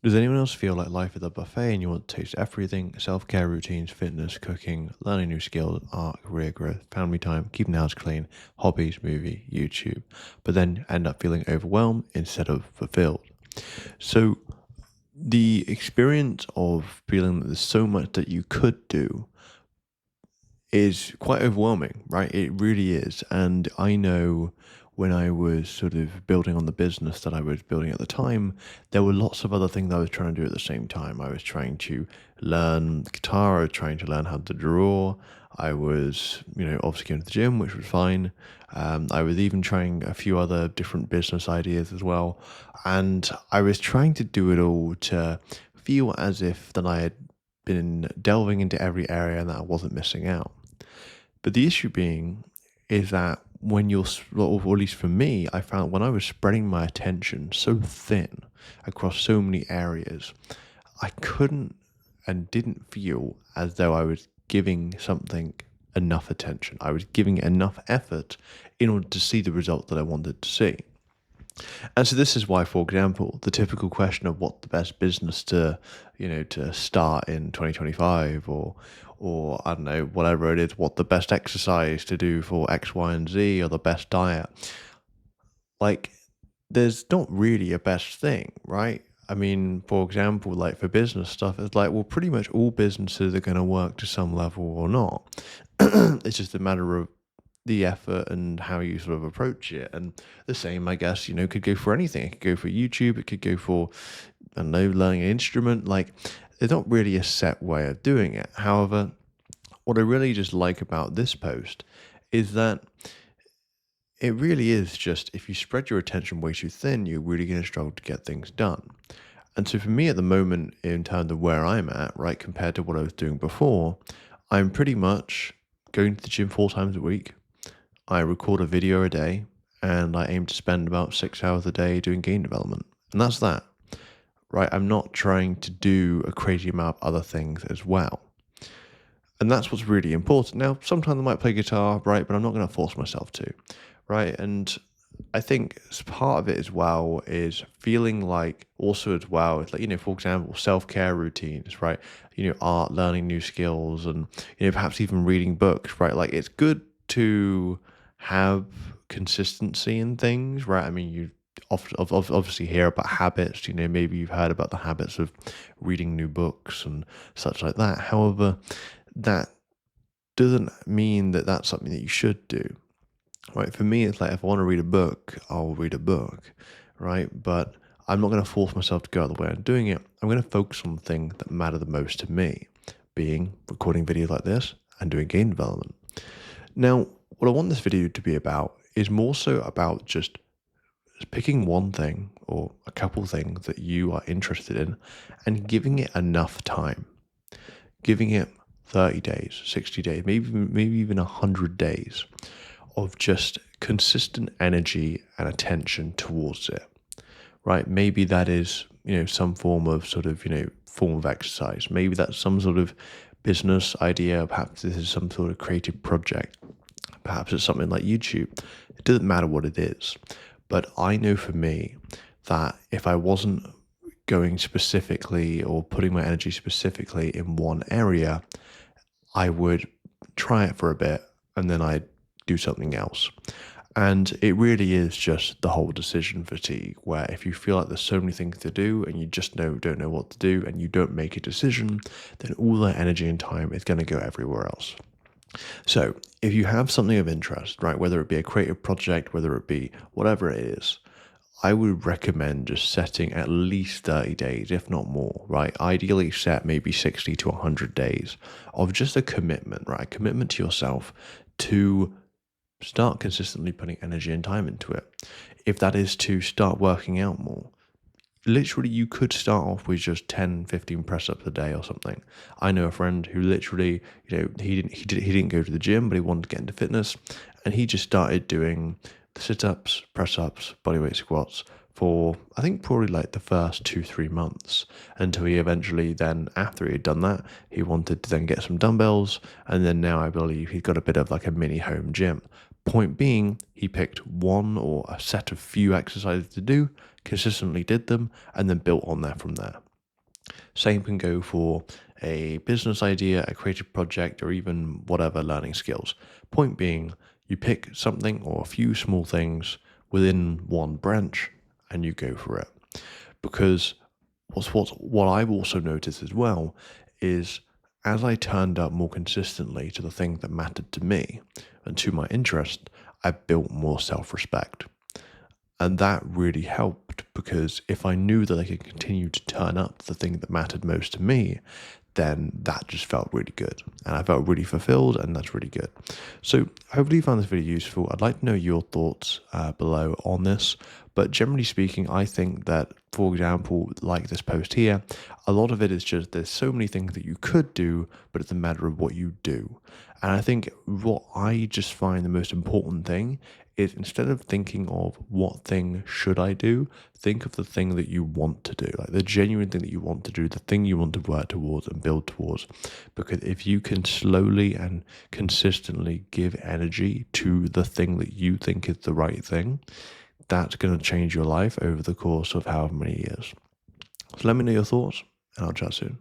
Does anyone else feel like life is a buffet and you want to taste everything? Self-care routines, fitness, cooking, learning new skills, art, career growth, family time, keeping the house clean, hobbies, movie, YouTube, but then end up feeling overwhelmed instead of fulfilled. So the experience of feeling that there's so much that you could do is quite overwhelming, right? It really is. And I know when I was sort of building on the business that I was building at the time, there were lots of other things I was trying to do at the same time. I was trying to learn guitar, I was trying to learn how to draw. I was, obviously going to the gym, which was fine. I was even trying a few other different business ideas as well. And I was trying to do it all to feel as if that I had been delving into every area and that I wasn't missing out. But the issue being is that when you're, or at least for me, I found when I was spreading my attention so thin across so many areas, I couldn't and didn't feel as though I was giving something enough attention. I was giving it enough effort in order to see the result that I wanted to see. And so this is why, for example, the typical question of what the best business to start in 2025 or I don't know, whatever it is, what the best exercise to do for X, Y, and Z or the best diet. Like there's not really a best thing, right? I mean, for example, like for business stuff, it's like, well, pretty much all businesses are going to work to some level or not. It's just a matter of the effort and how you sort of approach it. And the same, I guess, could go for anything. It could go for YouTube, it could go for, I don't know, learning an instrument. Like, there's not really a set way of doing it. However, what I really just like about this post is that it really is just if you spread your attention way too thin, you're really going to struggle to get things done. And so for me at the moment, in terms of where I'm at, right, compared to what I was doing before, I'm pretty much going to the gym 4 times a week. I record a video a day and I aim to spend about 6 hours a day doing game development. And that's that, right? I'm not trying to do a crazy amount of other things as well. And that's what's really important. Now, sometimes I might play guitar, right? But I'm not going to force myself to, right? And I think part of it as well is feeling like also as well, it's like, for example, self-care routines, right? Art, learning new skills and, perhaps even reading books, right? Like it's good to have consistency in things, right? I mean, you obviously hear about habits, maybe you've heard about the habits of reading new books and such like that. However, that doesn't mean that that's something that you should do, right? For me, it's like if I want to read a book, I'll read a book, right? But I'm not going to force myself to go out the way I'm doing it. I'm going to focus on the things that matter the most to me, being recording videos like this and doing game development. Now, what I want this video to be about is more so about just picking one thing or a couple things that you are interested in and giving it enough time, giving it 30 days, 60 days, maybe even 100 days of just consistent energy and attention towards it, right? Maybe that is, some form of form of exercise. Maybe that's some sort of business idea. Perhaps this is some sort of creative project. Perhaps it's something like YouTube. It doesn't matter what it is. But I know for me that if I wasn't going specifically or putting my energy specifically in one area, I would try it for a bit and then I'd do something else. And it really is just the whole decision fatigue, where if you feel like there's so many things to do and you just don't know what to do and you don't make a decision, then all that energy and time is going to go everywhere else. So if you have something of interest, right, whether it be a creative project, whether it be whatever it is, I would recommend just setting at least 30 days, if not more, right? Ideally set maybe 60 to 100 days of just a commitment, right? A commitment to yourself to start consistently putting energy and time into it. If that is to start working out more, literally you could start off with just 10, 15 press ups a day or something. I know a friend who literally, he didn't go to the gym, but he wanted to get into fitness and he just started doing the sit-ups, press ups, bodyweight squats for I think probably like the first 2-3 months until he eventually then after he had done that he wanted to then get some dumbbells and then now I believe he's got a bit of like a mini home gym. Point being, he picked one or a set of few exercises to do, consistently did them, and then built on that from there. Same can go for a business idea, a creative project, or even whatever learning skills. Point being, you pick something or a few small things within one branch and you go for it. Because what I've also noticed as well is as I turned up more consistently to the thing that mattered to me and to my interest, I built more self respect. And that really helped because if I knew that I could continue to turn up to the thing that mattered most to me, then that just felt really good. And I felt really fulfilled, and that's really good. So, hopefully, you found this video useful. I'd like to know your thoughts below on this. But generally speaking, I think that, for example, like this post here, a lot of it is just there's so many things that you could do, but it's a matter of what you do. And I think what I just find the most important thing is instead of thinking of what thing should I do, think of the thing that you want to do, like the genuine thing that you want to do, the thing you want to work towards and build towards. Because if you can slowly and consistently give energy to the thing that you think is the right thing, that's going to change your life over the course of however many years. So let me know your thoughts, and I'll chat soon.